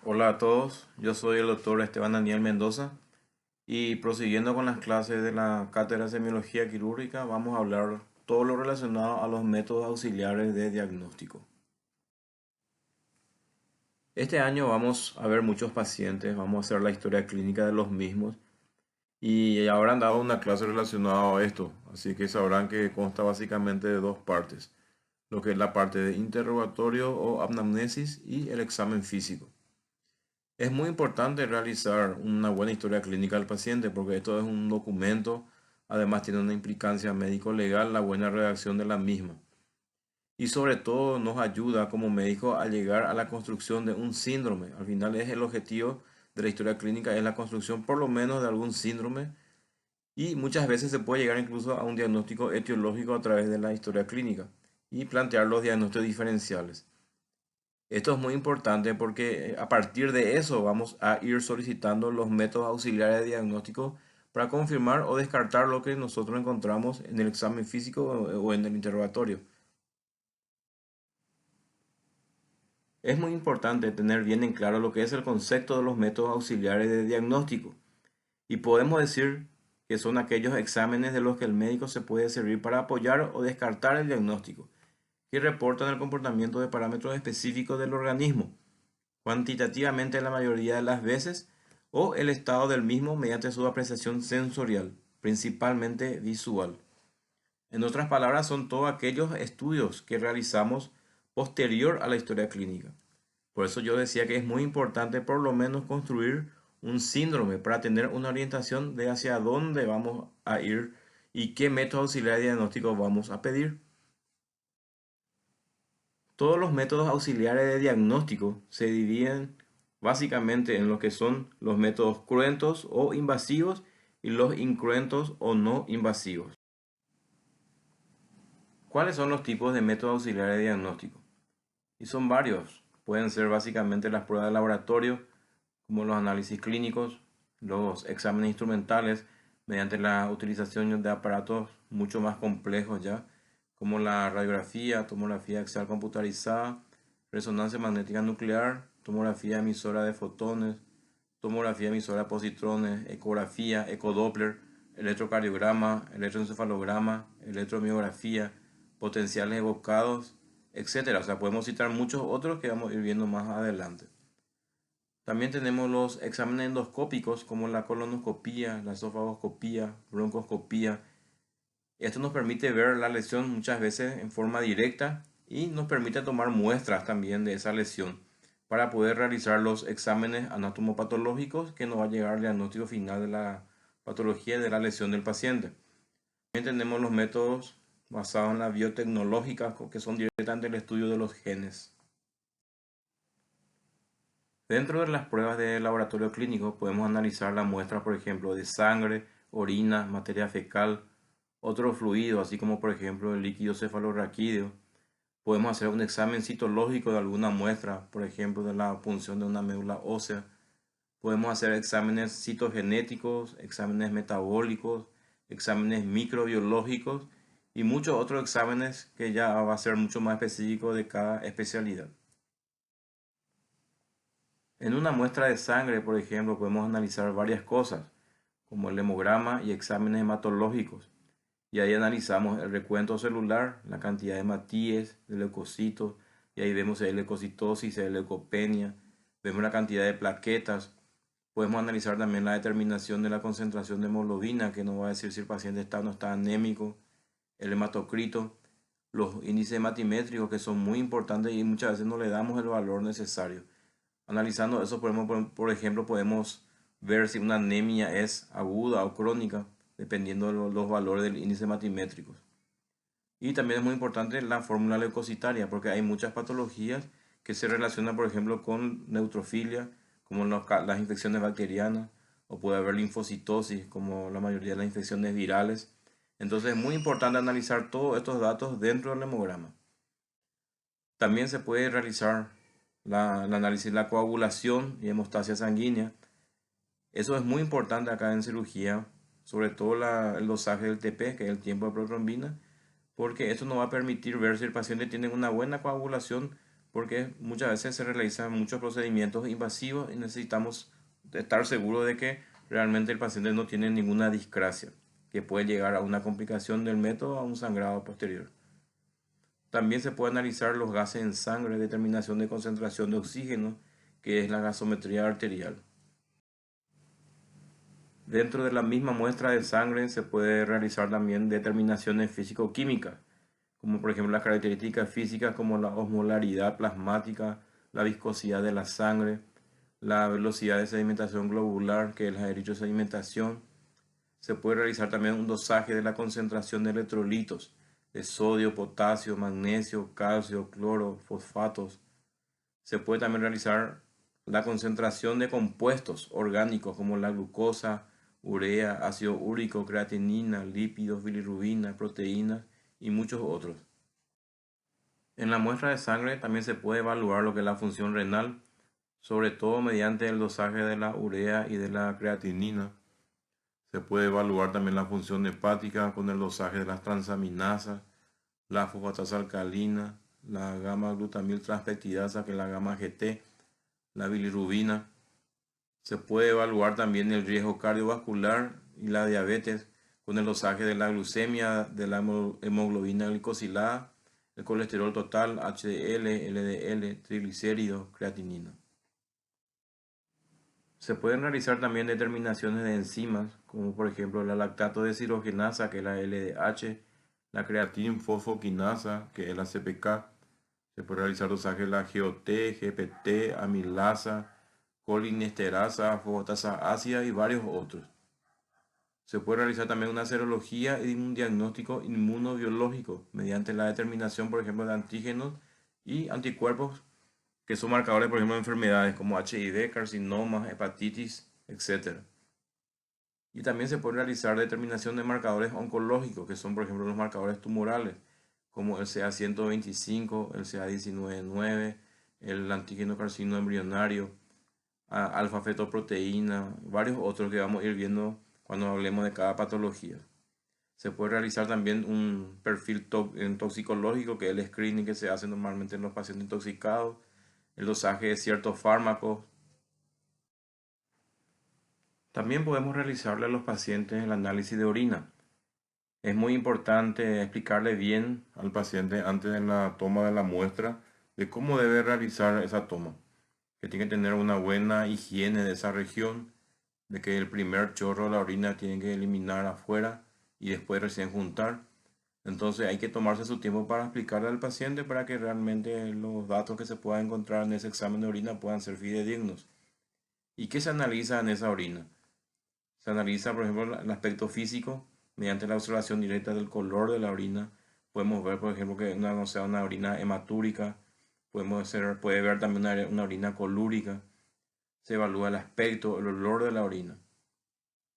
Hola a todos, yo soy el doctor Esteban Daniel Mendoza y prosiguiendo con las clases de la Cátedra de Semiología Quirúrgica vamos a hablar todo lo relacionado a los métodos auxiliares de diagnóstico. Este año vamos a ver muchos pacientes, vamos a hacer la historia clínica de los mismos y habrán dado una clase relacionada a esto, así que sabrán que consta básicamente de dos partes, lo que es la parte de interrogatorio o anamnesis y el examen físico. Es muy importante realizar una buena historia clínica del paciente porque esto es un documento, además tiene una implicancia médico-legal la buena redacción de la misma. Y sobre todo nos ayuda como médico a llegar a la construcción de un síndrome. Al final es el objetivo de la historia clínica, es la construcción por lo menos de algún síndrome y muchas veces se puede llegar incluso a un diagnóstico etiológico a través de la historia clínica y plantear los diagnósticos diferenciales. Esto es muy importante porque a partir de eso vamos a ir solicitando los métodos auxiliares de diagnóstico para confirmar o descartar lo que nosotros encontramos en el examen físico o en el interrogatorio. Es muy importante tener bien en claro lo que es el concepto de los métodos auxiliares de diagnóstico y podemos decir que son aquellos exámenes de los que el médico se puede servir para apoyar o descartar el diagnóstico, que reportan el comportamiento de parámetros específicos del organismo cuantitativamente la mayoría de las veces, o el estado del mismo mediante su apreciación sensorial, principalmente visual. En otras palabras, son todos aquellos estudios que realizamos posterior a la historia clínica. Por eso yo decía que es muy importante por lo menos construir un síndrome para tener una orientación de hacia dónde vamos a ir y qué método auxiliar de diagnóstico vamos a pedir. Todos los métodos auxiliares de diagnóstico se dividen básicamente en lo que son los métodos cruentos o invasivos y los incruentos o no invasivos. ¿Cuáles son los tipos de métodos auxiliares de diagnóstico? Y son varios. Pueden ser básicamente las pruebas de laboratorio, como los análisis clínicos, los exámenes instrumentales, mediante la utilización de aparatos mucho más complejos ya, como la radiografía, tomografía axial computarizada, resonancia magnética nuclear, tomografía emisora de fotones, tomografía emisora de positrones, ecografía, ecodoppler, electrocardiograma, electroencefalograma, electromiografía, potenciales evocados, etcétera. O sea, podemos citar muchos otros que vamos a ir viendo más adelante. También tenemos los exámenes endoscópicos como la colonoscopía, la esofagoscopía, broncoscopía. Esto nos permite ver la lesión muchas veces en forma directa y nos permite tomar muestras también de esa lesión para poder realizar los exámenes anatomopatológicos que nos va a llegar al diagnóstico final de la patología y de la lesión del paciente. También tenemos los métodos basados en la biotecnológica que son directamente el estudio de los genes. Dentro de las pruebas de laboratorio clínico podemos analizar la muestra, por ejemplo, de sangre, orina, materia fecal, otro fluido, así como por ejemplo el líquido cefalorraquídeo. Podemos hacer un examen citológico de alguna muestra, por ejemplo, de la punción de una médula ósea. Podemos hacer exámenes citogenéticos, exámenes metabólicos, exámenes microbiológicos y muchos otros exámenes que ya va a ser mucho más específico de cada especialidad. En una muestra de sangre, por ejemplo, podemos analizar varias cosas, como el hemograma y exámenes hematológicos. Y ahí analizamos el recuento celular, la cantidad de hematíes, de leucocitos, y ahí vemos si hay leucocitosis, si hay leucopenia, vemos la cantidad de plaquetas. Podemos analizar también la determinación de la concentración de hemoglobina, que nos va a decir si el paciente está o no está anémico, el hematocrito, los índices hematimétricos, que son muy importantes y muchas veces no le damos el valor necesario. Analizando eso, por ejemplo, podemos ver si una anemia es aguda o crónica, dependiendo de los valores del índice hematimétrico. Y también es muy importante la fórmula leucocitaria, porque hay muchas patologías que se relacionan, por ejemplo, con neutrofilia, como las infecciones bacterianas, o puede haber linfocitosis, como la mayoría de las infecciones virales. Entonces es muy importante analizar todos estos datos dentro del hemograma. También se puede realizar el análisis de la coagulación y hemostasia sanguínea. Eso es muy importante acá en cirugía, sobre todo el dosaje del TP, que es el tiempo de protrombina, porque esto nos va a permitir ver si el paciente tiene una buena coagulación porque muchas veces se realizan muchos procedimientos invasivos y necesitamos estar seguros de que realmente el paciente no tiene ninguna discrasia, que puede llegar a una complicación del método o a un sangrado posterior. También se puede analizar los gases en sangre, determinación de concentración de oxígeno, que es la gasometría arterial. Dentro de la misma muestra de sangre se puede realizar también determinaciones físico-químicas, como por ejemplo las características físicas como la osmolaridad plasmática, la viscosidad de la sangre, la velocidad de sedimentación globular, que es la eritrosedimentación. Se puede realizar también un dosaje de la concentración de electrolitos, de sodio, potasio, magnesio, calcio, cloro, fosfatos. Se puede también realizar la concentración de compuestos orgánicos como la glucosa, urea, ácido úrico, creatinina, lípidos, bilirrubina, proteínas y muchos otros. En la muestra de sangre también se puede evaluar lo que es la función renal, sobre todo mediante el dosaje de la urea y de la creatinina. Se puede evaluar también la función hepática con el dosaje de las transaminasas, la fosfatasa alcalina, la gamma-glutamil transpeptidasa, que es la gamma-GT, la bilirrubina. Se puede evaluar también el riesgo cardiovascular y la diabetes con el dosaje de la glucemia, de la hemoglobina glicosilada, el colesterol total, HDL, LDL, triglicéridos, creatinina. Se pueden realizar también determinaciones de enzimas, como por ejemplo la lactato deshidrogenasa, que es la LDH, la creatinfosfoquinasa, que es la CPK. Se puede realizar dosaje de la GOT, GPT, amilasa, colinesterasa, fosfatasa ácida y varios otros. Se puede realizar también una serología y un diagnóstico inmunobiológico mediante la determinación, por ejemplo, de antígenos y anticuerpos que son marcadores, por ejemplo, de enfermedades como HIV, carcinomas, hepatitis, etc. Y también se puede realizar determinación de marcadores oncológicos, que son, por ejemplo, los marcadores tumorales, como el CA125, el CA19-9, el antígeno carcino embrionario, alfa-fetoproteína, varios otros que vamos a ir viendo cuando hablemos de cada patología. Se puede realizar también un perfil toxicológico, que es el screening que se hace normalmente en los pacientes intoxicados, el dosaje de ciertos fármacos. También podemos realizarle a los pacientes el análisis de orina. Es muy importante explicarle bien al paciente antes de la toma de la muestra de cómo debe realizar esa toma, que tiene que tener una buena higiene de esa región, de que el primer chorro de la orina tiene que eliminar afuera y después recién juntar. Entonces hay que tomarse su tiempo para explicarle al paciente para que realmente los datos que se puedan encontrar en ese examen de orina puedan ser fidedignos. ¿Y qué se analiza en esa orina? Se analiza, por ejemplo, el aspecto físico mediante la observación directa del color de la orina. Podemos ver, por ejemplo, que no sea una orina hematúrica. Puede ver también una orina colúrica. Se evalúa el aspecto, el olor de la orina.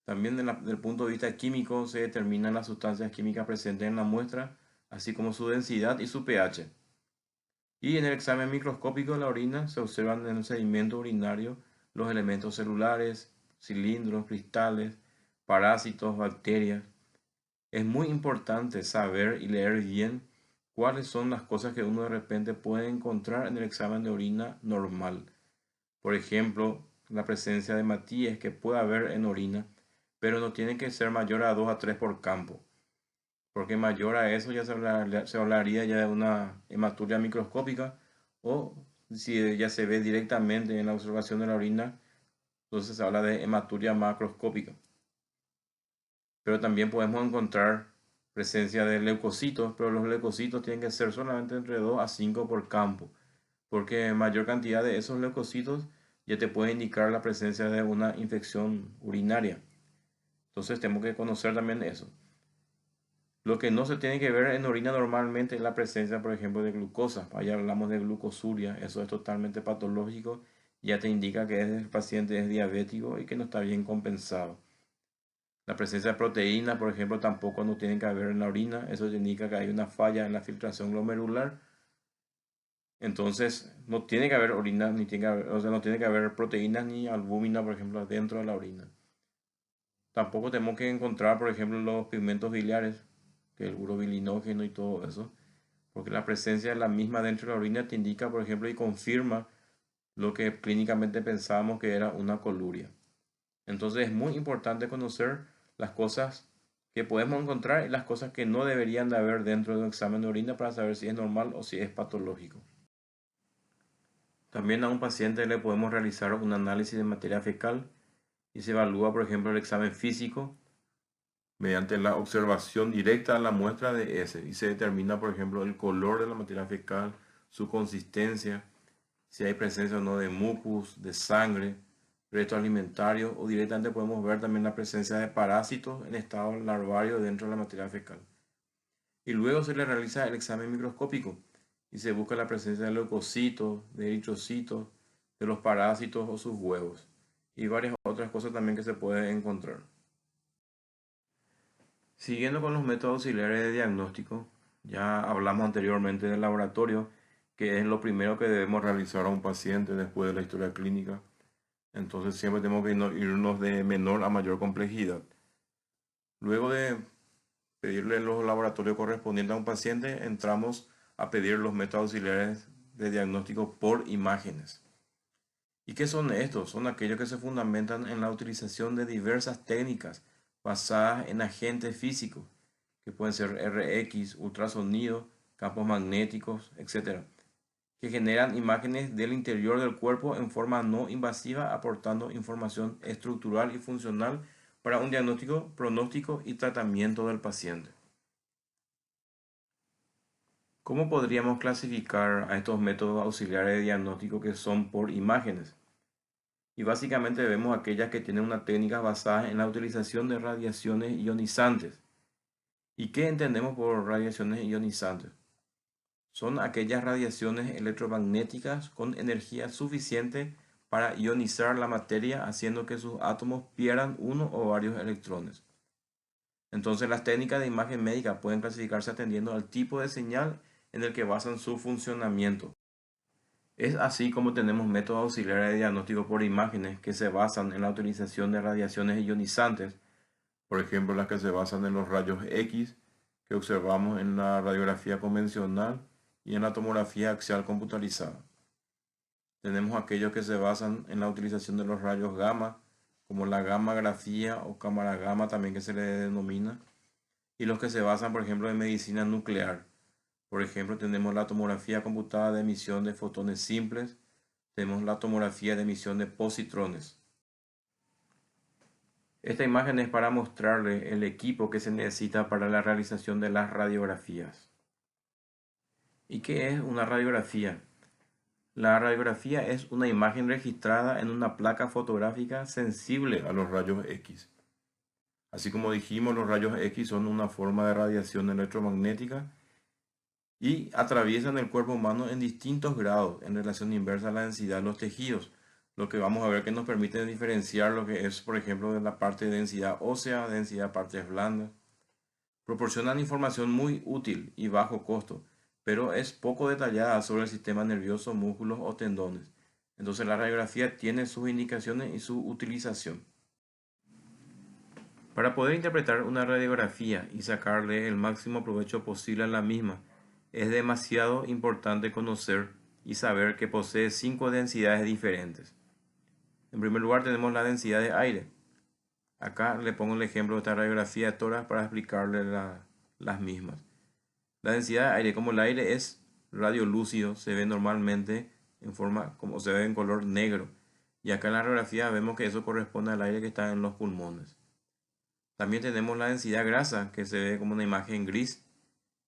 También desde el punto de vista químico se determinan las sustancias químicas presentes en la muestra, así como su densidad y su pH. Y en el examen microscópico de la orina se observan en el sedimento urinario los elementos celulares, cilindros, cristales, parásitos, bacterias. Es muy importante saber y leer bien cuáles son las cosas que uno de repente puede encontrar en el examen de orina normal. Por ejemplo, la presencia de matíes que puede haber en orina, pero no tiene que ser mayor a 2 a 3 por campo, porque mayor a eso ya se hablaría ya de una hematuria microscópica, o si ya se ve directamente en la observación de la orina, entonces se habla de hematuria macroscópica. Pero también podemos encontrar presencia de leucocitos, pero los leucocitos tienen que ser solamente entre 2 a 5 por campo, porque mayor cantidad de esos leucocitos ya te puede indicar la presencia de una infección urinaria. Entonces tenemos que conocer también eso. Lo que no se tiene que ver en orina normalmente es la presencia, por ejemplo, de glucosa. Ahí hablamos de glucosuria, eso es totalmente patológico, ya te indica que el paciente es diabético y que no está bien compensado. La presencia de proteína, por ejemplo, tampoco no tiene que haber en la orina, eso te indica que hay una falla en la filtración glomerular. Entonces, no tiene que haber orina, ni tiene que haber, o sea, no tiene que haber proteínas ni albúmina, por ejemplo, dentro de la orina. Tampoco tenemos que encontrar, por ejemplo, los pigmentos biliares, que el urobilinógeno y todo eso, porque la presencia de la misma dentro de la orina te indica, por ejemplo, y confirma lo que clínicamente pensábamos que era una coluria. Entonces es muy importante conocer las cosas que podemos encontrar y las cosas que no deberían de haber dentro de un examen de orina para saber si es normal o si es patológico. También a un paciente le podemos realizar un análisis de materia fecal y se evalúa, por ejemplo, el examen físico mediante la observación directa de la muestra de heces y se determina, por ejemplo, el color de la materia fecal, su consistencia, si hay presencia o no de mucus, de sangre, resto alimentario o directamente podemos ver también la presencia de parásitos en estado larvario dentro de la materia fecal. Y luego se le realiza el examen microscópico y se busca la presencia de leucocitos, de eritrocitos, de los parásitos o sus huevos y varias otras cosas también que se pueden encontrar. Siguiendo con los métodos auxiliares de diagnóstico, ya hablamos anteriormente del laboratorio, que es lo primero que debemos realizar a un paciente después de la historia clínica. Entonces siempre tenemos que irnos de menor a mayor complejidad. Luego de pedirle los laboratorios correspondientes a un paciente, entramos a pedir los métodos auxiliares de diagnóstico por imágenes. ¿Y qué son estos? Son aquellos que se fundamentan en la utilización de diversas técnicas basadas en agentes físicos, que pueden ser RX, ultrasonido, campos magnéticos, etc., que generan imágenes del interior del cuerpo en forma no invasiva, aportando información estructural y funcional para un diagnóstico, pronóstico y tratamiento del paciente. ¿Cómo podríamos clasificar a estos métodos auxiliares de diagnóstico que son por imágenes? Y básicamente vemos aquellas que tienen una técnica basada en la utilización de radiaciones ionizantes. ¿Y qué entendemos por radiaciones ionizantes? Son aquellas radiaciones electromagnéticas con energía suficiente para ionizar la materia, haciendo que sus átomos pierdan uno o varios electrones. Entonces las técnicas de imagen médica pueden clasificarse atendiendo al tipo de señal en el que basan su funcionamiento. Es así como tenemos métodos auxiliares de diagnóstico por imágenes que se basan en la utilización de radiaciones ionizantes, por ejemplo las que se basan en los rayos X que observamos en la radiografía convencional y en la tomografía axial computarizada. Tenemos aquellos que se basan en la utilización de los rayos gamma, como la gammagrafía o cámara gamma también que se le denomina, y los que se basan, por ejemplo, en medicina nuclear. Por ejemplo, tenemos la tomografía computada de emisión de fotones simples, tenemos la tomografía de emisión de positrones. Esta imagen es para mostrarle el equipo que se necesita para la realización de las radiografías. ¿Y qué es una radiografía? La radiografía es una imagen registrada en una placa fotográfica sensible a los rayos X. Así como dijimos, los rayos X son una forma de radiación electromagnética y atraviesan el cuerpo humano en distintos grados en relación inversa a la densidad de los tejidos, lo que vamos a ver que nos permite diferenciar lo que es, por ejemplo, de la parte de densidad ósea, densidad de partes blandas. Proporcionan información muy útil y bajo costo, pero es poco detallada sobre el sistema nervioso, músculos o tendones. Entonces la radiografía tiene sus indicaciones y su utilización. Para poder interpretar una radiografía y sacarle el máximo provecho posible a la misma, es demasiado importante conocer y saber que posee 5 densidades diferentes. En primer lugar tenemos la densidad de aire. Acá le pongo el ejemplo de esta radiografía de tórax para explicarle las mismas. La densidad de aire, como el aire es radiolúcido, se ve normalmente en forma como se ve en color negro. Y acá en la radiografía vemos que eso corresponde al aire que está en los pulmones. También tenemos la densidad grasa, que se ve como una imagen gris.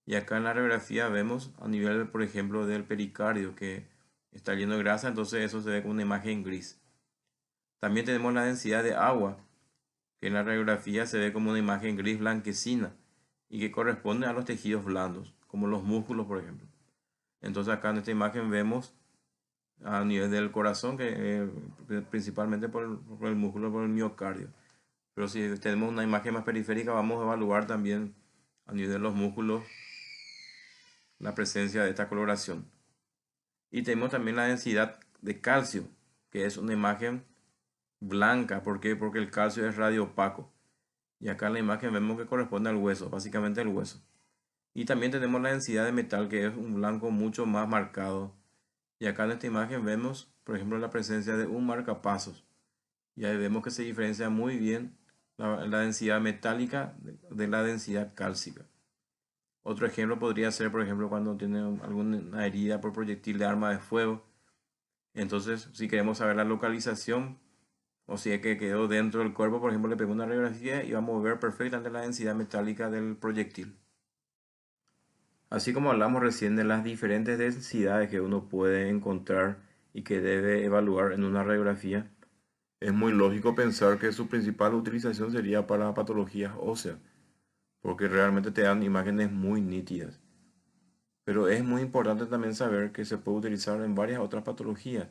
Y acá en la radiografía vemos a nivel, por ejemplo, del pericardio, que está lleno de grasa, entonces eso se ve como una imagen gris. También tenemos la densidad de agua, que en la radiografía se ve como una imagen gris blanquecina y que corresponde a los tejidos blandos, como los músculos, por ejemplo. Entonces acá en esta imagen vemos a nivel del corazón, que principalmente por el músculo, por el miocardio. Pero si tenemos una imagen más periférica, vamos a evaluar también a nivel de los músculos la presencia de esta coloración. Y tenemos también la densidad de calcio, que es una imagen blanca. ¿Por qué? Porque el calcio es radio opaco. Y acá en la imagen vemos que corresponde al hueso, básicamente al hueso. Y también tenemos la densidad de metal, que es un blanco mucho más marcado. Y acá en esta imagen vemos, por ejemplo, la presencia de un marcapasos. Y ahí vemos que se diferencia muy bien la densidad metálica de la densidad cálcica. Otro ejemplo podría ser, por ejemplo, cuando tiene alguna herida por proyectil de arma de fuego. Entonces, si queremos saber la localización o si es que quedó dentro del cuerpo, por ejemplo, le pego una radiografía y vamos a ver perfectamente la densidad metálica del proyectil. Así como hablamos recién de las diferentes densidades que uno puede encontrar y que debe evaluar en una radiografía, es muy lógico pensar que su principal utilización sería para patologías óseas, porque realmente te dan imágenes muy nítidas. Pero es muy importante también saber que se puede utilizar en varias otras patologías,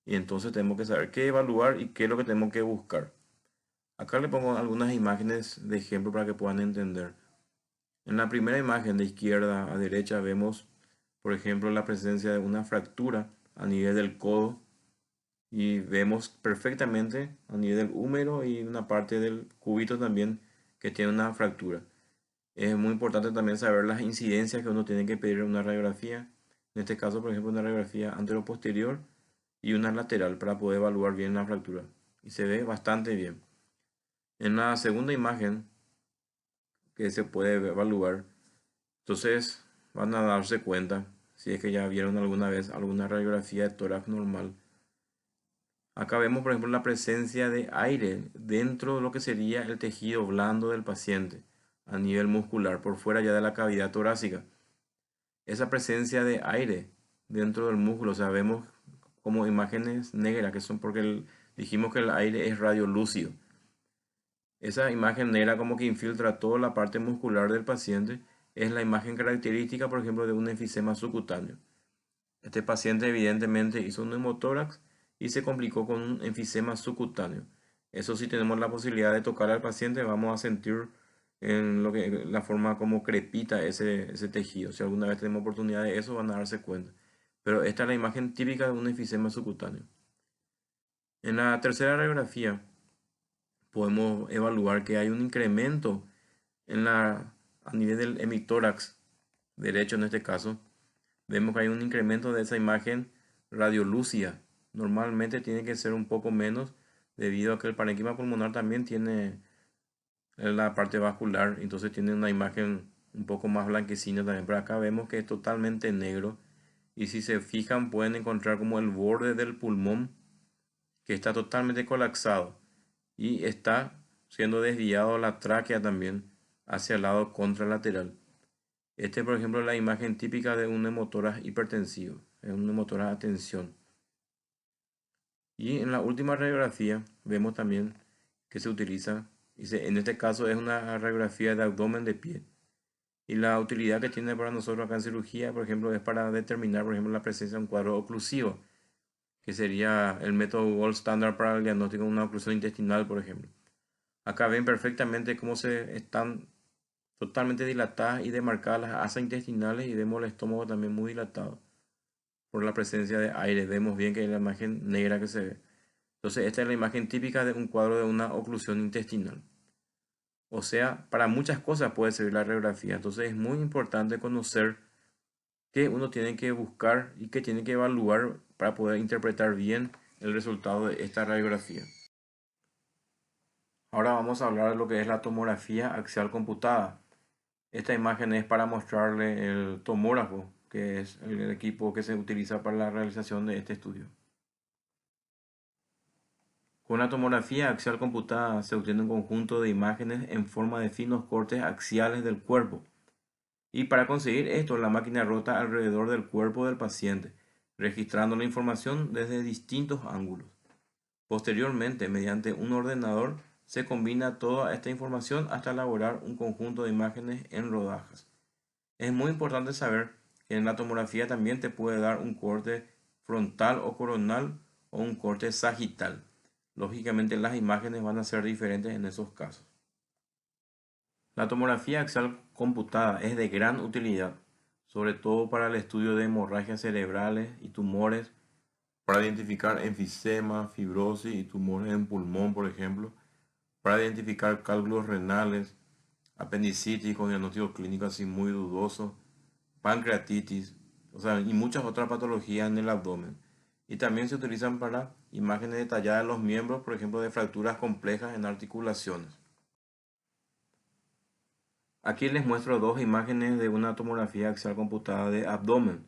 y entonces tenemos que saber qué evaluar y qué es lo que tenemos que buscar. Acá le pongo algunas imágenes de ejemplo para que puedan entender. En la primera imagen de izquierda a derecha vemos, por ejemplo, la presencia de una fractura a nivel del codo y vemos perfectamente a nivel del húmero y una parte del cúbito también que tiene una fractura. Es muy importante también saber las incidencias que uno tiene que pedir en una radiografía. En este caso, por ejemplo, una radiografía anteroposterior y una lateral para poder evaluar bien la fractura. Y se ve bastante bien. En la segunda imagen que se puede evaluar, entonces van a darse cuenta, si es que ya vieron alguna vez alguna radiografía de tórax normal. Acá vemos, por ejemplo, la presencia de aire dentro de lo que sería el tejido blando del paciente a nivel muscular, por fuera ya de la cavidad torácica. Esa presencia de aire dentro del músculo, o sea, vemos como imágenes negras, que son porque dijimos que el aire es radiolúcido. Esa imagen negra como que infiltra toda la parte muscular del paciente es la imagen característica, por ejemplo, de un enfisema subcutáneo. Este paciente evidentemente hizo un neumotórax y se complicó con un enfisema subcutáneo. Eso sí, tenemos la posibilidad de tocar al paciente, vamos a sentir en la forma como crepita ese tejido. Si alguna vez tenemos oportunidad de eso, van a darse cuenta. Pero esta es la imagen típica de un enfisema subcutáneo. En la tercera radiografía podemos evaluar que hay un incremento a nivel del hemitórax derecho en este caso. Vemos que hay un incremento de esa imagen radiolúcida. Normalmente tiene que ser un poco menos debido a que el parénquima pulmonar también tiene la parte vascular, entonces tiene una imagen un poco más blanquecina también. Pero acá vemos que es totalmente negro y si se fijan pueden encontrar como el borde del pulmón que está totalmente colapsado y está siendo desviado la tráquea también hacia el lado contralateral. Este, por ejemplo, es la imagen típica de un neumotórax hipertensivo, es un neumotórax a tensión. Y en la última radiografía vemos también que se utiliza, en este caso es una radiografía de abdomen de pie. Y la utilidad que tiene para nosotros acá en cirugía, por ejemplo, es para determinar, por ejemplo, la presencia de un cuadro oclusivo, que sería el método gold standard para el diagnóstico de una oclusión intestinal, por ejemplo. Acá ven perfectamente cómo se están totalmente dilatadas y demarcadas las asas intestinales y vemos el estómago también muy dilatado por la presencia de aire. Vemos bien que hay la imagen negra que se ve. Entonces esta es la imagen típica de un cuadro de una oclusión intestinal. O sea, para muchas cosas puede servir la radiografía. Entonces es muy importante conocer qué uno tiene que buscar y qué tiene que evaluar para poder interpretar bien el resultado de esta radiografía. Ahora vamos a hablar de lo que es la tomografía axial computada. Esta imagen es para mostrarle el tomógrafo, que es el equipo que se utiliza para la realización de este estudio. Con la tomografía axial computada se obtiene un conjunto de imágenes en forma de finos cortes axiales del cuerpo. Y para conseguir esto, la máquina rota alrededor del cuerpo del paciente, registrando la información desde distintos ángulos. Posteriormente, mediante un ordenador, se combina toda esta información hasta elaborar un conjunto de imágenes en rodajas. Es muy importante saber que en la tomografía también te puede dar un corte frontal o coronal o un corte sagital. Lógicamente las imágenes van a ser diferentes en esos casos. La tomografía axial computada es de gran utilidad, sobre todo para el estudio de hemorragias cerebrales y tumores, para identificar enfisema, fibrosis y tumores en pulmón, por ejemplo, para identificar cálculos renales, apendicitis con diagnóstico clínico así muy dudoso, pancreatitis, o sea, y muchas otras patologías en el abdomen. Y también se utilizan para imágenes detalladas de los miembros, por ejemplo, de fracturas complejas en articulaciones. Aquí les muestro dos imágenes de una tomografía axial computada de abdomen.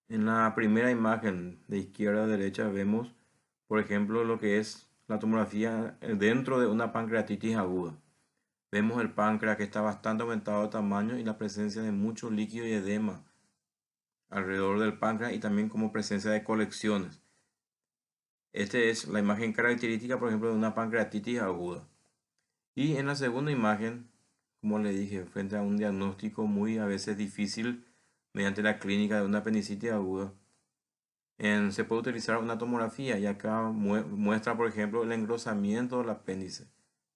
En la primera imagen de izquierda a derecha vemos, por ejemplo, lo que es la tomografía dentro de una pancreatitis aguda. Vemos el páncreas que está bastante aumentado de tamaño y la presencia de mucho líquido y edema alrededor del páncreas y también como presencia de colecciones. Esta es la imagen característica, por ejemplo, de una pancreatitis aguda. Y en la segunda imagen, como le dije, frente a un diagnóstico muy a veces difícil mediante la clínica de una apendicitis aguda, se puede utilizar una tomografía y acá muestra, por ejemplo, el engrosamiento del apéndice,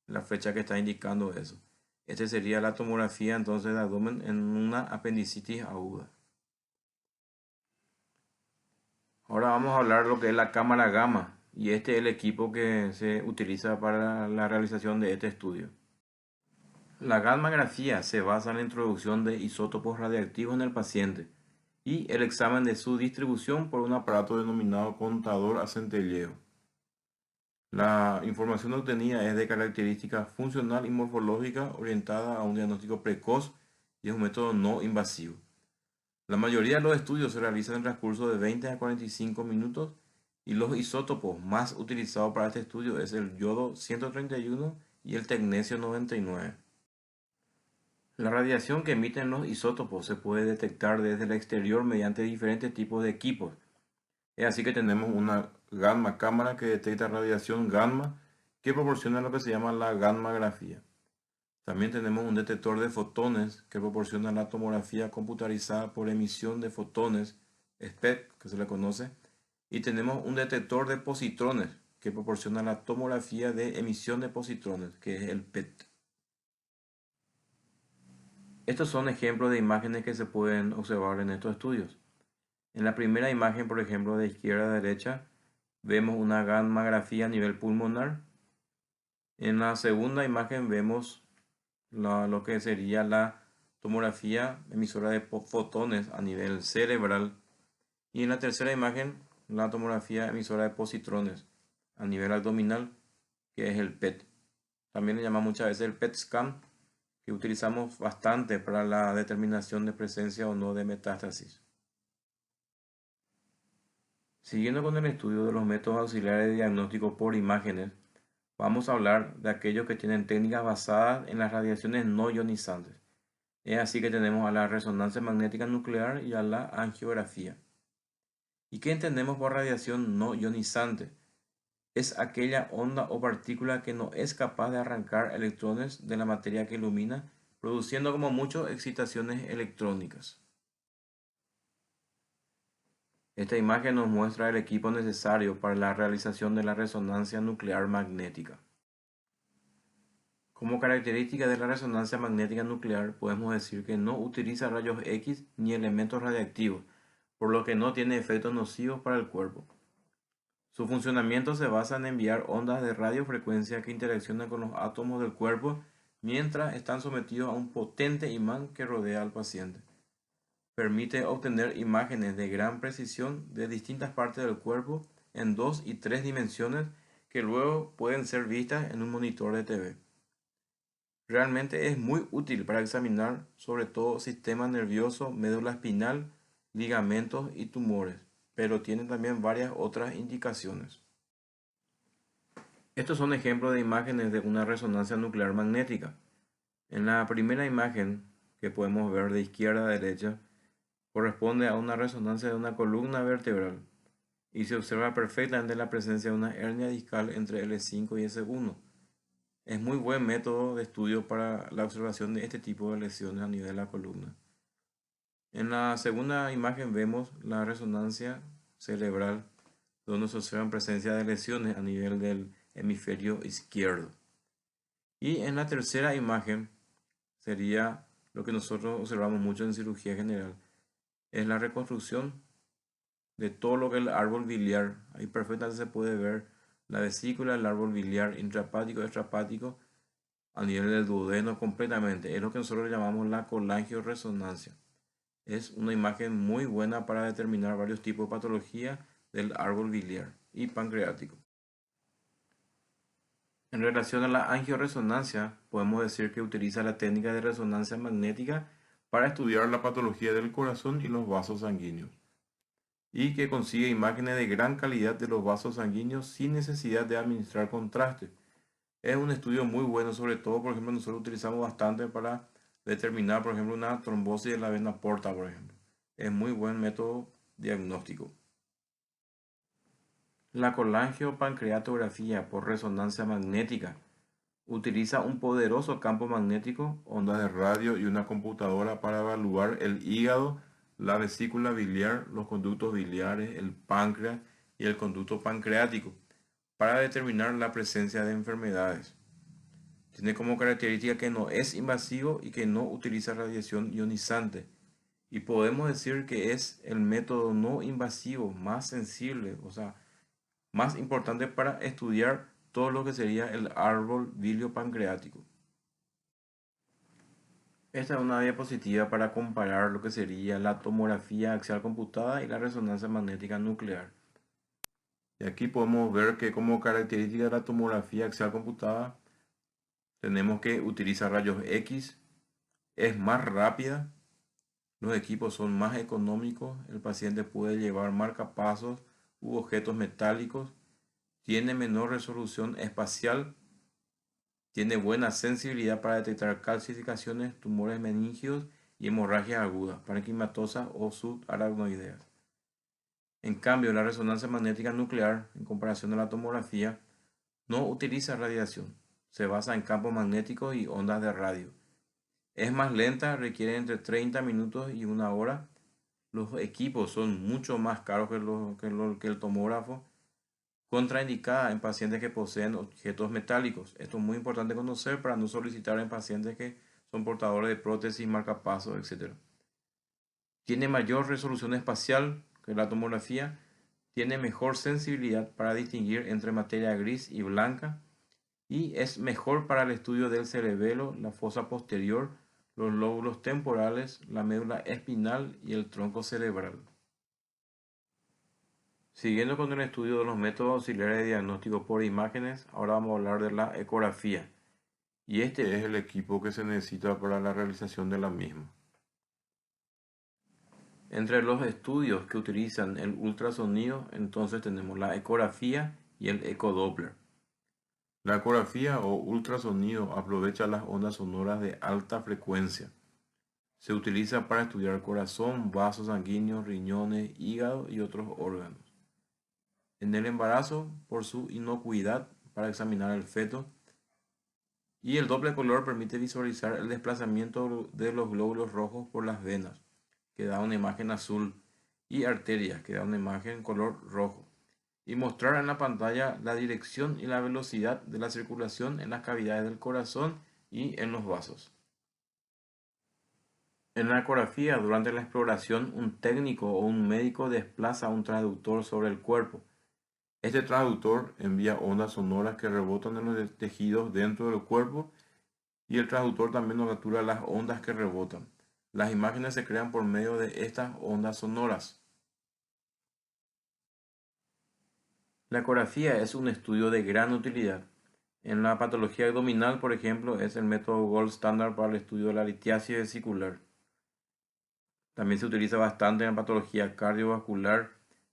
la flecha que está indicando eso. Esta sería la tomografía entonces de abdomen en una apendicitis aguda. Ahora vamos a hablar de lo que es la cámara gamma y este es el equipo que se utiliza para la realización de este estudio. La gammagrafía se basa en la introducción de isótopos radiactivos en el paciente y el examen de su distribución por un aparato denominado contador a centelleo. La información obtenida es de características funcional y morfológica orientada a un diagnóstico precoz y es un método no invasivo. La mayoría de los estudios se realizan en el transcurso de 20 a 45 minutos y los isótopos más utilizados para este estudio es el yodo 131 y el tecnesio 99. La radiación que emiten los isótopos se puede detectar desde el exterior mediante diferentes tipos de equipos. Es así que tenemos una gamma cámara que detecta radiación gamma que proporciona lo que se llama la gammagrafía. También tenemos un detector de fotones que proporciona la tomografía computarizada por emisión de fotones, SPECT, que se le conoce, y tenemos un detector de positrones que proporciona la tomografía de emisión de positrones, que es el PET. Estos son ejemplos de imágenes que se pueden observar en estos estudios. En la primera imagen, por ejemplo, de izquierda a derecha, vemos una gammagrafía a nivel pulmonar. En la segunda imagen vemos lo que sería la tomografía emisora de fotones a nivel cerebral. Y en la tercera imagen, la tomografía emisora de positrones a nivel abdominal, que es el PET. También le llama muchas veces el PET scan, que utilizamos bastante para la determinación de presencia o no de metástasis. Siguiendo con el estudio de los métodos auxiliares de diagnóstico por imágenes, vamos a hablar de aquellos que tienen técnicas basadas en las radiaciones no ionizantes. Es así que tenemos a la resonancia magnética nuclear y a la angiografía. ¿Y qué entendemos por radiación no ionizante? Es aquella onda o partícula que no es capaz de arrancar electrones de la materia que ilumina, produciendo como mucho excitaciones electrónicas. Esta imagen nos muestra el equipo necesario para la realización de la resonancia nuclear magnética. Como característica de la resonancia magnética nuclear, podemos decir que no utiliza rayos X ni elementos radiactivos, por lo que no tiene efectos nocivos para el cuerpo. Su funcionamiento se basa en enviar ondas de radiofrecuencia que interaccionan con los átomos del cuerpo mientras están sometidos a un potente imán que rodea al paciente. Permite obtener imágenes de gran precisión de distintas partes del cuerpo en 2 y 3 dimensiones que luego pueden ser vistas en un monitor de TV. Realmente es muy útil para examinar sobre todo sistema nervioso, médula espinal, ligamentos y tumores, pero tiene también varias otras indicaciones. Estos son ejemplos de imágenes de una resonancia nuclear magnética. En la primera imagen que podemos ver de izquierda a derecha, corresponde a una resonancia de una columna vertebral y se observa perfectamente la presencia de una hernia discal entre L5 y S1. Es muy buen método de estudio para la observación de este tipo de lesiones a nivel de la columna. En la segunda imagen vemos la resonancia cerebral, donde se observa presencia de lesiones a nivel del hemisferio izquierdo. Y en la tercera imagen sería lo que nosotros observamos mucho en cirugía general, es la reconstrucción de todo lo que es el árbol biliar. Ahí perfectamente se puede ver la vesícula, el árbol biliar intrahepático, extrahepático a nivel del duodeno completamente. Es lo que nosotros llamamos la colangioresonancia. Es una imagen muy buena para determinar varios tipos de patología del árbol biliar y pancreático. En relación a la angioresonancia, podemos decir que utiliza la técnica de resonancia magnética para estudiar la patología del corazón y los vasos sanguíneos, y que consigue imágenes de gran calidad de los vasos sanguíneos sin necesidad de administrar contraste. Es un estudio muy bueno, sobre todo, por ejemplo, nosotros utilizamos bastante para determinar, por ejemplo, una trombosis de la vena porta, por ejemplo. Es muy buen método diagnóstico. La colangiopancreatografía por resonancia magnética utiliza un poderoso campo magnético, ondas de radio y una computadora para evaluar el hígado, la vesícula biliar, los conductos biliares, el páncreas y el conducto pancreático, para determinar la presencia de enfermedades. Tiene como característica que no es invasivo y que no utiliza radiación ionizante. Y podemos decir que es el método no invasivo más sensible, o sea, más importante para estudiar todo lo que sería el árbol biliopancreático. Esta es una diapositiva para comparar lo que sería la tomografía axial computada y la resonancia magnética nuclear. Y aquí podemos ver que como característica de la tomografía axial computada tenemos que utilizar rayos X, es más rápida, los equipos son más económicos, el paciente puede llevar marcapasos u objetos metálicos, tiene menor resolución espacial, tiene buena sensibilidad para detectar calcificaciones, tumores meningios y hemorragias agudas, parenquimatosas o subaracnoideas. En cambio, la resonancia magnética nuclear, en comparación a la tomografía, no utiliza radiación, se basa en campos magnéticos y ondas de radio. Es más lenta, requiere entre 30 minutos y una hora. Los equipos son mucho más caros que el tomógrafo. Contraindicada en pacientes que poseen objetos metálicos. Esto es muy importante conocer para no solicitar en pacientes que son portadores de prótesis, marcapasos, etc. Tiene mayor resolución espacial que la tomografía. Tiene mejor sensibilidad para distinguir entre materia gris y blanca. Y es mejor para el estudio del cerebelo, la fosa posterior, los lóbulos temporales, la médula espinal y el tronco cerebral. Siguiendo con el estudio de los métodos auxiliares de diagnóstico por imágenes, ahora vamos a hablar de la ecografía. Y este es el equipo que se necesita para la realización de la misma. Entre los estudios que utilizan el ultrasonido, entonces tenemos la ecografía y el ecodoppler. La ecografía o ultrasonido aprovecha las ondas sonoras de alta frecuencia. Se utiliza para estudiar corazón, vasos sanguíneos, riñones, hígado y otros órganos. En el embarazo, por su inocuidad para examinar el feto, y el doble color permite visualizar el desplazamiento de los glóbulos rojos por las venas, que da una imagen azul, y arterias, que da una imagen color rojo, y mostrar en la pantalla la dirección y la velocidad de la circulación en las cavidades del corazón y en los vasos. En la ecografía, durante la exploración, un técnico o un médico desplaza un transductor sobre el cuerpo. Este transductor envía ondas sonoras que rebotan en los tejidos dentro del cuerpo y el transductor también nos captura las ondas que rebotan. Las imágenes se crean por medio de estas ondas sonoras. La ecografía es un estudio de gran utilidad. En la patología abdominal, por ejemplo, es el método gold standard para el estudio de la litiasis vesicular. También se utiliza bastante en patología cardiovascular,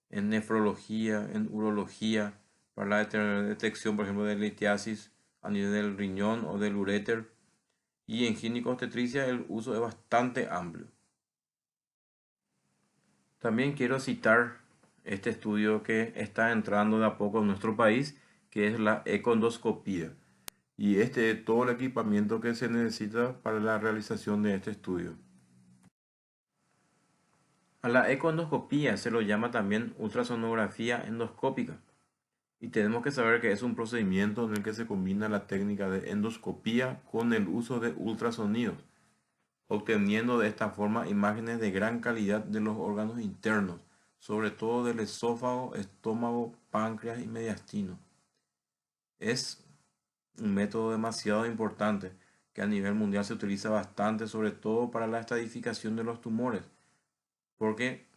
en nefrología, en urología, para la detección, por ejemplo, de litiasis a nivel del riñón o del uréter. Y en ginecobstetricia el uso es bastante amplio. También quiero citar este estudio que está entrando de a poco en nuestro país, que es la econdoscopía. Y este es todo el equipamiento que se necesita para la realización de este estudio. A la econdoscopía se lo llama también ultrasonografía endoscópica. Y tenemos que saber que es un procedimiento en el que se combina la técnica de endoscopía con el uso de ultrasonidos, obteniendo de esta forma imágenes de gran calidad de los órganos internos, sobre todo del esófago, estómago, páncreas y mediastino. Es un método demasiado importante que a nivel mundial se utiliza bastante, sobre todo para la estadificación de los tumores, porque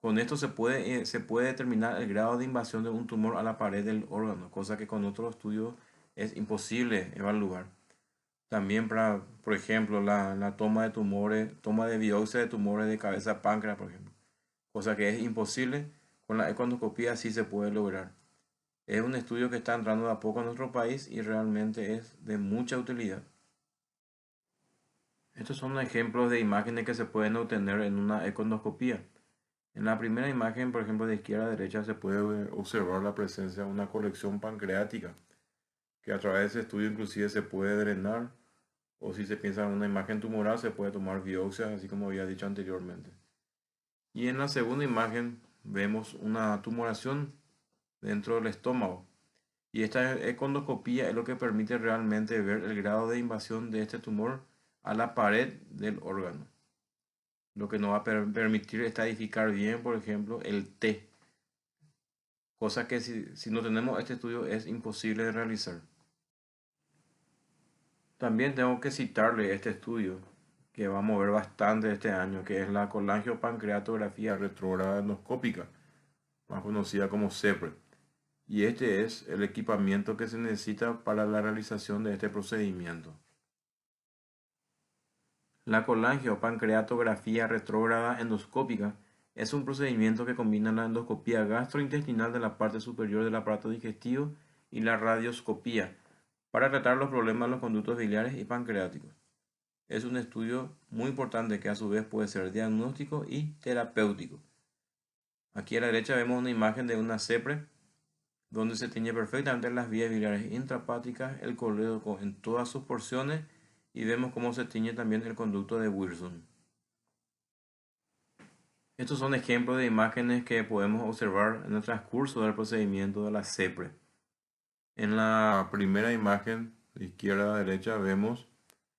con esto se puede determinar el grado de invasión de un tumor a la pared del órgano, cosa que con otros estudios es imposible evaluar. También para, por ejemplo, la toma de tumores, toma de biopsia de tumores de cabeza páncreas, por ejemplo, cosa que es imposible, con la econdoscopía sí se puede lograr. Es un estudio que está entrando de a poco a nuestro país y realmente es de mucha utilidad. Estos son ejemplos de imágenes que se pueden obtener en una econdoscopía. En la primera imagen, por ejemplo, de izquierda a derecha, se puede observar la presencia de una colección pancreática, que a través de ese estudio inclusive se puede drenar, o si se piensa en una imagen tumoral, se puede tomar biopsia, así como había dicho anteriormente. Y en la segunda imagen vemos una tumoración dentro del estómago. Y esta econdoscopía es lo que permite realmente ver el grado de invasión de este tumor a la pared del órgano, lo que nos va a permitir estadificar bien, por ejemplo, el T, cosa que si no tenemos este estudio es imposible de realizar. También tengo que citarle este estudio que va a mover bastante este año, que es la colangiopancreatografía retrógrada endoscópica, más conocida como CEPRE. Y este es el equipamiento que se necesita para la realización de este procedimiento. La colangiopancreatografía retrógrada endoscópica es un procedimiento que combina la endoscopía gastrointestinal de la parte superior del aparato digestivo y la radioscopía para tratar los problemas de los conductos biliares y pancreáticos. Es un estudio muy importante que a su vez puede ser diagnóstico y terapéutico. Aquí a la derecha vemos una imagen de una CEPRE donde se tiñe perfectamente las vías biliares intrahepáticas, el colédoco en todas sus porciones y vemos cómo se tiñe también el conducto de Wilson. Estos son ejemplos de imágenes que podemos observar en el transcurso del procedimiento de la CEPRE. En la primera imagen, de izquierda a derecha, vemos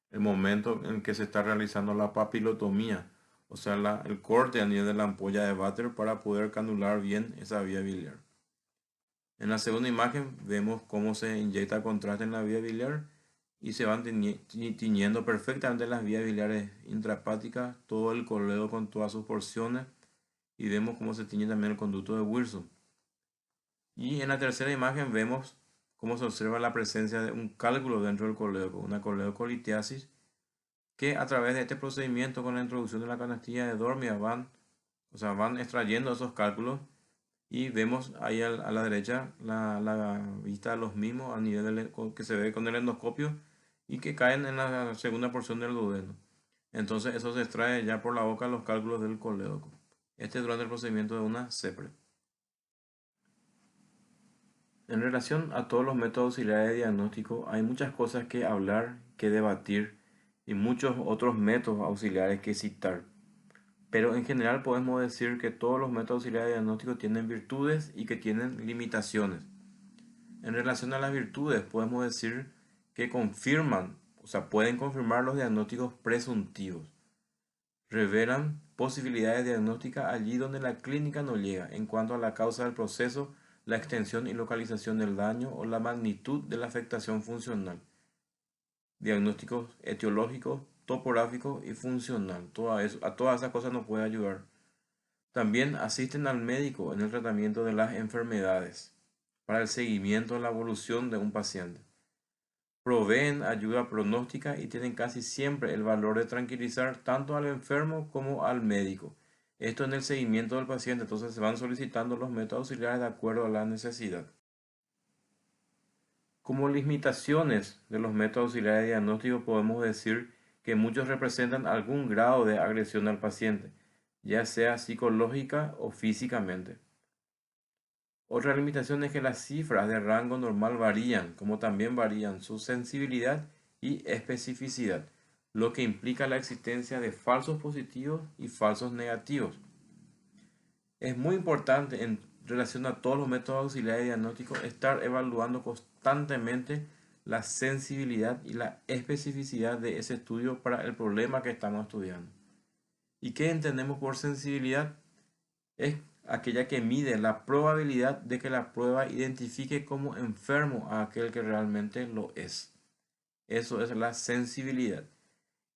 el momento en que se está realizando la papilotomía, o sea, el corte a nivel de la ampolla de váter para poder canular bien esa vía biliar. En la segunda imagen vemos cómo se inyecta contraste en la vía biliar y se van tiñendo perfectamente las vías biliares intrahepáticas, todo el coledo con todas sus porciones y vemos cómo se tiñe también el conducto de Wilson. Y en la tercera imagen vemos cómo se observa la presencia de un cálculo dentro del colédoco, una coledocolitiasis, que a través de este procedimiento con la introducción de la canastilla de Dormia van extrayendo esos cálculos y vemos ahí a la derecha la vista de los mismos a nivel que se ve con el endoscopio y que caen en la segunda porción del duodeno. Entonces eso se extrae ya por la boca los cálculos del colédoco. Este durante el procedimiento de una CEPRE. En relación a todos los métodos auxiliares de diagnóstico, hay muchas cosas que hablar, que debatir y muchos otros métodos auxiliares que citar. Pero en general podemos decir que todos los métodos auxiliares de diagnóstico tienen virtudes y que tienen limitaciones. En relación a las virtudes, podemos decir que confirman, o sea, pueden confirmar los diagnósticos presuntivos. Revelan posibilidades diagnósticas allí donde la clínica no llega en cuanto a la causa del proceso, la extensión y localización del daño o la magnitud de la afectación funcional. Diagnósticos etiológicos, topográficos y funcional. A todas esas cosas nos puede ayudar. También asisten al médico en el tratamiento de las enfermedades, para el seguimiento de la evolución de un paciente. Proveen ayuda pronóstica y tienen casi siempre el valor de tranquilizar tanto al enfermo como al médico. Esto en el seguimiento del paciente, entonces se van solicitando los métodos auxiliares de acuerdo a la necesidad. Como limitaciones de los métodos auxiliares de diagnóstico podemos decir que muchos representan algún grado de agresión al paciente, ya sea psicológica o físicamente. Otra limitación es que las cifras de rango normal varían, como también varían su sensibilidad y especificidad, lo que implica la existencia de falsos positivos y falsos negativos. Es muy importante en relación a todos los métodos auxiliares de diagnóstico estar evaluando constantemente la sensibilidad y la especificidad de ese estudio para el problema que estamos estudiando. ¿Y qué entendemos por sensibilidad? Es aquella que mide la probabilidad de que la prueba identifique como enfermo a aquel que realmente lo es. Eso es la sensibilidad.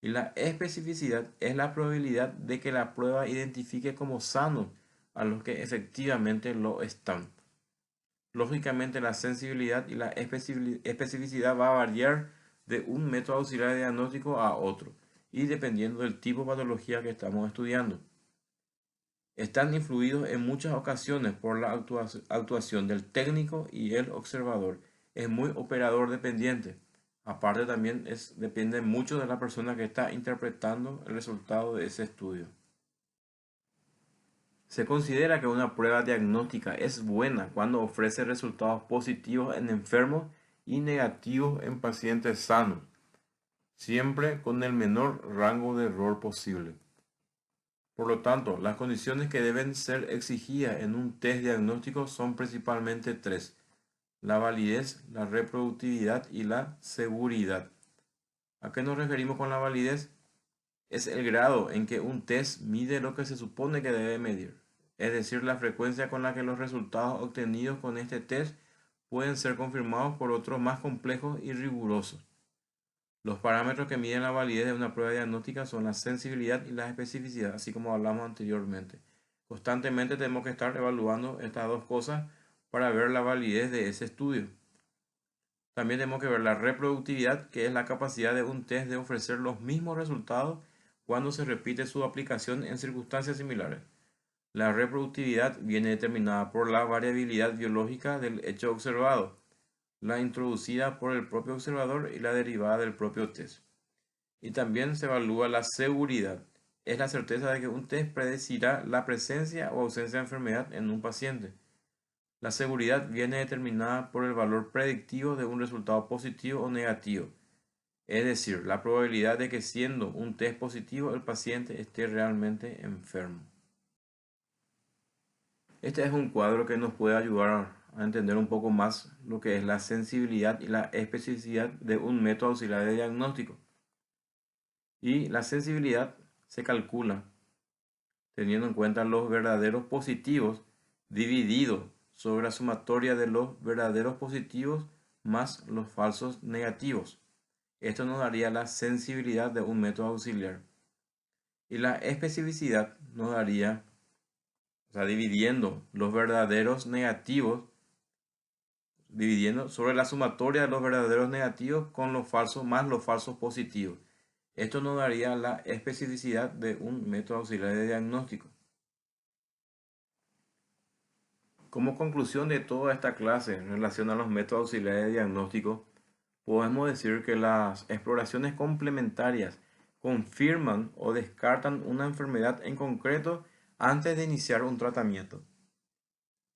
Y la especificidad es la probabilidad de que la prueba identifique como sanos a los que efectivamente lo están. Lógicamente, la sensibilidad y la especificidad va a variar de un método auxiliar de diagnóstico a otro, y dependiendo del tipo de patología que estamos estudiando. Están influidos en muchas ocasiones por la actuación del técnico y el observador. Es muy operador dependiente. Aparte también depende mucho de la persona que está interpretando el resultado de ese estudio. Se considera que una prueba diagnóstica es buena cuando ofrece resultados positivos en enfermos y negativos en pacientes sanos, siempre con el menor rango de error posible. Por lo tanto, las condiciones que deben ser exigidas en un test diagnóstico son principalmente tres: la validez, la reproductividad y la seguridad. ¿A qué nos referimos con la validez? Es el grado en que un test mide lo que se supone que debe medir, es decir, la frecuencia con la que los resultados obtenidos con este test pueden ser confirmados por otros más complejos y rigurosos. Los parámetros que miden la validez de una prueba diagnóstica son la sensibilidad y la especificidad, así como hablamos anteriormente. Constantemente tenemos que estar evaluando estas dos cosas para ver la validez de ese estudio. También tenemos que ver la reproductividad, que es la capacidad de un test de ofrecer los mismos resultados cuando se repite su aplicación en circunstancias similares. La reproductividad viene determinada por la variabilidad biológica del hecho observado, la introducida por el propio observador y la derivada del propio test. Y también se evalúa la seguridad. Es la certeza de que un test predecirá la presencia o ausencia de enfermedad en un paciente. La seguridad viene determinada por el valor predictivo de un resultado positivo o negativo, es decir, la probabilidad de que siendo un test positivo el paciente esté realmente enfermo. Este es un cuadro que nos puede ayudar a entender un poco más lo que es la sensibilidad y la especificidad de un método auxiliar de diagnóstico. Y la sensibilidad se calcula teniendo en cuenta los verdaderos positivos dividido sobre la sumatoria de los verdaderos positivos más los falsos negativos. Esto nos daría la sensibilidad de un método auxiliar. Y la especificidad nos daría, dividiendo los verdaderos negativos, dividiendo sobre la sumatoria de los verdaderos negativos con los falsos más los falsos positivos. Esto nos daría la especificidad de un método auxiliar de diagnóstico. Como conclusión de toda esta clase en relación a los métodos auxiliares de diagnóstico, podemos decir que las exploraciones complementarias confirman o descartan una enfermedad en concreto antes de iniciar un tratamiento.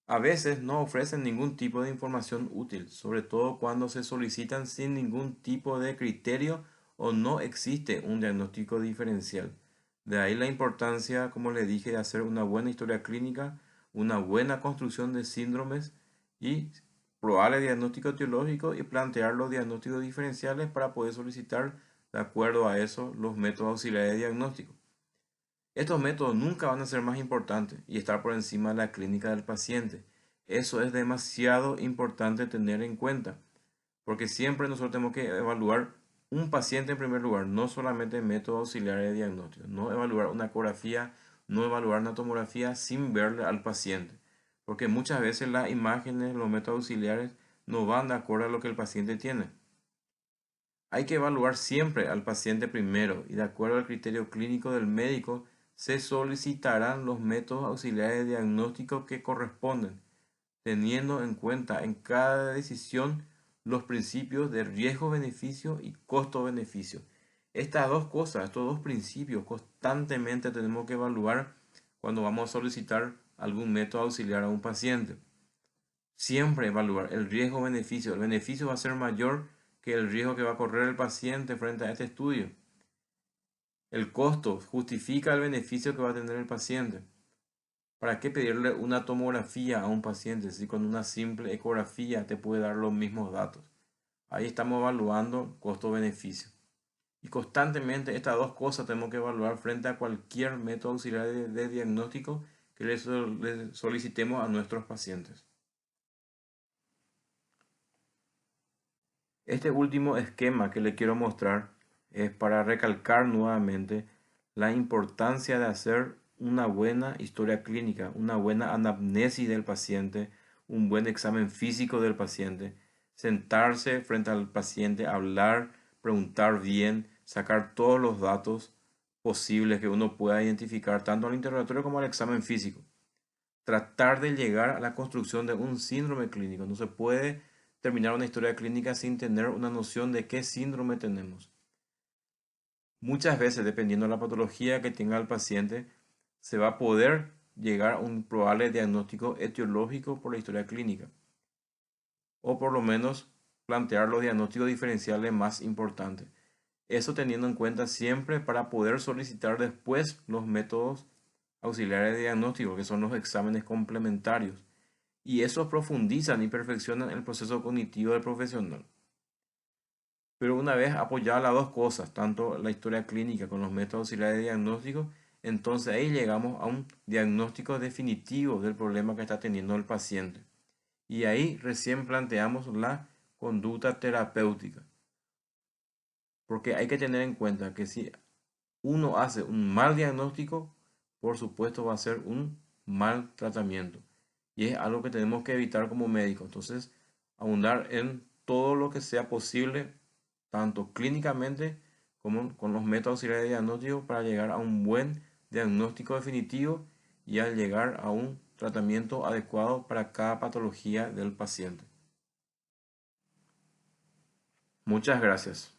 A veces no ofrecen ningún tipo de información útil, sobre todo cuando se solicitan sin ningún tipo de criterio o no existe un diagnóstico diferencial. De ahí la importancia, como le dije, de hacer una buena historia clínica, una buena construcción de síndromes y probar el diagnóstico etiológico y plantear los diagnósticos diferenciales para poder solicitar, de acuerdo a eso, los métodos auxiliares de diagnóstico. Estos métodos nunca van a ser más importantes y estar por encima de la clínica del paciente. Eso es demasiado importante tener en cuenta, porque siempre nosotros tenemos que evaluar un paciente en primer lugar, no solamente métodos auxiliares de diagnóstico, no evaluar una ecografía, no evaluar una tomografía sin verle al paciente, porque muchas veces las imágenes, los métodos auxiliares no van de acuerdo a lo que el paciente tiene. Hay que evaluar siempre al paciente primero y de acuerdo al criterio clínico del médico se solicitarán los métodos auxiliares de diagnóstico que corresponden, teniendo en cuenta en cada decisión los principios de riesgo-beneficio y costo-beneficio. Estas dos cosas, estos dos principios constantemente tenemos que evaluar cuando vamos a solicitar algún método auxiliar a un paciente. Siempre evaluar el riesgo-beneficio. El beneficio va a ser mayor que el riesgo que va a correr el paciente frente a este estudio. El costo justifica el beneficio que va a tener el paciente. ¿Para qué pedirle una tomografía a un paciente si con una simple ecografía te puede dar los mismos datos? Ahí estamos evaluando costo-beneficio. Y constantemente estas dos cosas tenemos que evaluar frente a cualquier método auxiliar de diagnóstico que le solicitemos a nuestros pacientes. Este último esquema que le quiero mostrar es para recalcar nuevamente la importancia de hacer una buena historia clínica, una buena anamnesis del paciente, un buen examen físico del paciente, sentarse frente al paciente, hablar, preguntar bien, sacar todos los datos posibles que uno pueda identificar tanto al interrogatorio como al examen físico. Tratar de llegar a la construcción de un síndrome clínico. No se puede terminar una historia clínica sin tener una noción de qué síndrome tenemos. Muchas veces, dependiendo de la patología que tenga el paciente, se va a poder llegar a un probable diagnóstico etiológico por la historia clínica, o por lo menos plantear los diagnósticos diferenciales más importantes. Eso teniendo en cuenta siempre para poder solicitar después los métodos auxiliares de diagnóstico, que son los exámenes complementarios, y esos profundizan y perfeccionan el proceso cognitivo del profesional. Pero una vez apoyadas las dos cosas, tanto la historia clínica con los métodos auxiliares de diagnóstico, entonces ahí llegamos a un diagnóstico definitivo del problema que está teniendo el paciente. Y ahí recién planteamos la conducta terapéutica. Porque hay que tener en cuenta que si uno hace un mal diagnóstico, por supuesto va a ser un mal tratamiento. Y es algo que tenemos que evitar como médicos. Entonces, abundar en todo lo que sea posible, tanto clínicamente como con los métodos auxiliares de diagnóstico, para llegar a un buen diagnóstico definitivo y al llegar a un tratamiento adecuado para cada patología del paciente. Muchas gracias.